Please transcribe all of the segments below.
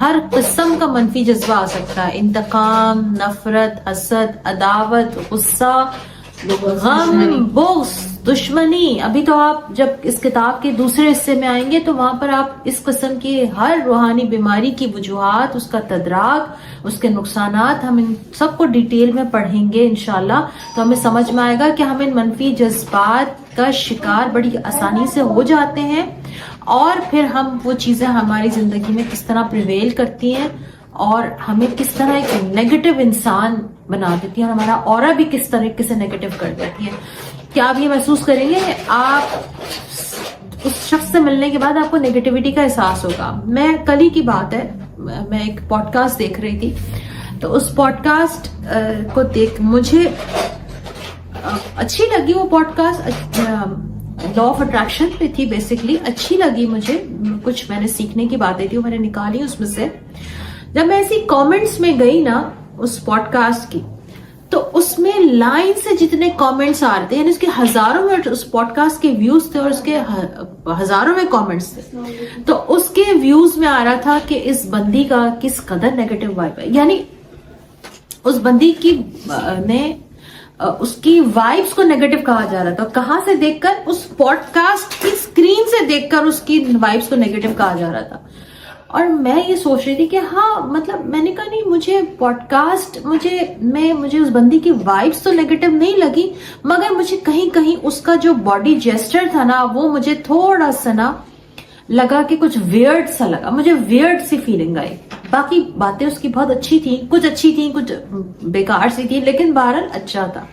ہر قسم کا منفی جذبہ آ سکتا ہے، انتقام، نفرت، حسد، عداوت، غصہ، غم، بغض، دشمنی. ابھی تو آپ جب اس کتاب کے دوسرے حصے میں آئیں گے تو وہاں پر آپ اس قسم کی ہر روحانی بیماری کی وجوہات، اس کا تدراک، اس کے نقصانات، ہم ان سب کو ڈیٹیل میں پڑھیں گے انشاءاللہ. تو ہمیں سمجھ میں آئے گا کہ ہم ان منفی جذبات کا شکار بڑی آسانی سے ہو جاتے ہیں، اور پھر ہم وہ چیزیں ہماری زندگی میں کس طرح پریویل کرتی ہیں اور ہمیں کس طرح ایک نیگیٹو انسان بنا دیتی ہیں، اور ہمارا اورا بھی کس طریقے سے نیگیٹو کر دیتی ہے. کیا آپ یہ محسوس کریں گے کہ آپ اس شخص سے ملنے کے بعد آپ کو نیگیٹیوٹی کا احساس ہوگا؟ میں کل ہی کی بات ہے، میں ایک پوڈ کاسٹ دیکھ رہی تھی، تو اس پوڈ کاسٹ کو دیکھ مجھے اچھی لگی وہ podcast. Law of attraction پہ تھی بیسکلی. اچھی لگی مجھے، کچھ میں نے سیکھنے کی باتیں تھی وہ میں نے نکالی اس میں سے. جب میں ایسی کامنٹس میں گئی نا اس پوڈ کاسٹ کی، تو اس میں لائن سے جتنے کامنٹس آ رہے تھے، یعنی اس کے ہزاروں میں اس پوڈ کاسٹ کے ویوز تھے اور اس کے ہزاروں میں کامنٹس تھے، تو اس کے ویوز میں آ رہا تھا کہ اس بندی کا کس قدر نیگیٹو وائب ہے. یعنی اس بندی کی اس کی وائبس کو نیگیٹو کہا جا رہا تھا. کہاں سے دیکھ کر؟ اس پوڈ کاسٹ کی اسکرین سے دیکھ کر اس کی وائبس کو نیگیٹو کہا جا رہا تھا. اور میں یہ سوچ رہی تھی کہ ہاں مطلب میں نے کہا نہیں، مجھے پوڈ کاسٹ مجھے اس بندی کی وائبس تو نیگیٹو نہیں لگی، مگر مجھے کہیں کہیں اس کا جو باڈی جیسچر تھا نا وہ مجھے تھوڑا سا نا لگا کہ کچھ ویئرڈ سا لگا، مجھے ویئرڈ سی فیلنگ آئی. باقی باتیں اس کی بہت اچھی تھیں، کچھ بیکار سی تھی، لیکن بہرحال اچھا تھا.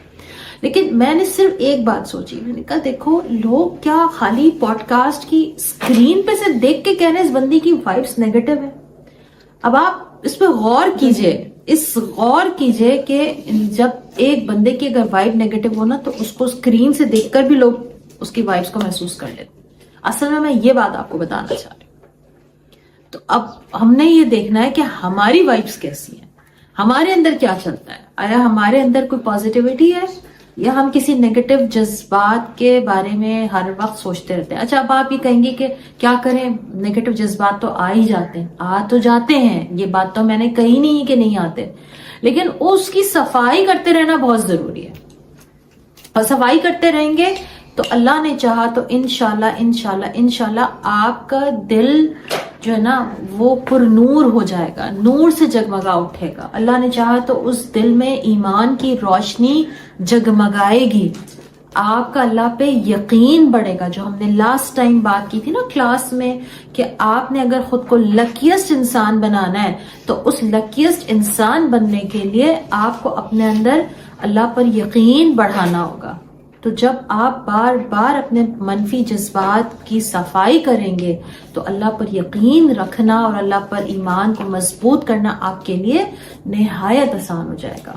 لیکن میں نے صرف ایک بات سوچی، میں نے کہا دیکھو لوگ کیا خالی پوڈ کاسٹ کی اسکرین پہ سے دیکھ کے کہہ رہے ہیں اس بندی کی وائبس نیگیٹو ہے؟ اب آپ اس پہ غور کیجئے کہ جب ایک بندے کی اگر وائب نیگیٹو ہونا تو اس کو اسکرین سے دیکھ کر بھی لوگ اس کی وائبس کو محسوس کر لیتے. اصل میں یہ بات آپ کو بتانا چاہ رہی ہوں. تو اب ہم نے یہ دیکھنا ہے کہ ہماری وائبس کیسی ہیں، ہمارے اندر کیا چلتا ہے. آیا ہمارے اندر کوئی پازیٹیوٹی ہے یا ہم کسی نیگیٹو جذبات کے بارے میں ہر وقت سوچتے رہتے ہیں؟ اچھا اب آپ یہ کہیں گے کہ کیا کریں، نیگیٹو جذبات تو آ ہی جاتے ہیں، آ تو جاتے ہیں، یہ بات تو میں نے کہی نہیں کہ نہیں آتے، لیکن اس کی صفائی کرتے رہنا بہت ضروری ہے. اور صفائی کرتے رہیں گے تو اللہ نے چاہا تو انشاءاللہ آپ کا دل جو ہے نا وہ پر نور ہو جائے گا، نور سے جگمگا اٹھے گا. اللہ نے چاہا تو اس دل میں ایمان کی روشنی جگمگائے گی. آپ کا اللہ پہ یقین بڑھے گا. جو ہم نے لاسٹ ٹائم بات کی تھی نا کلاس میں کہ آپ نے اگر خود کو لکیسٹ انسان بنانا ہے تو اس لکیسٹ انسان بننے کے لیے آپ کو اپنے اندر اللہ پر یقین بڑھانا ہوگا. تو جب آپ بار بار اپنے منفی جذبات کی صفائی کریں گے تو اللہ پر یقین رکھنا اور اللہ پر ایمان کو مضبوط کرنا آپ کے لیے نہایت آسان ہو جائے گا.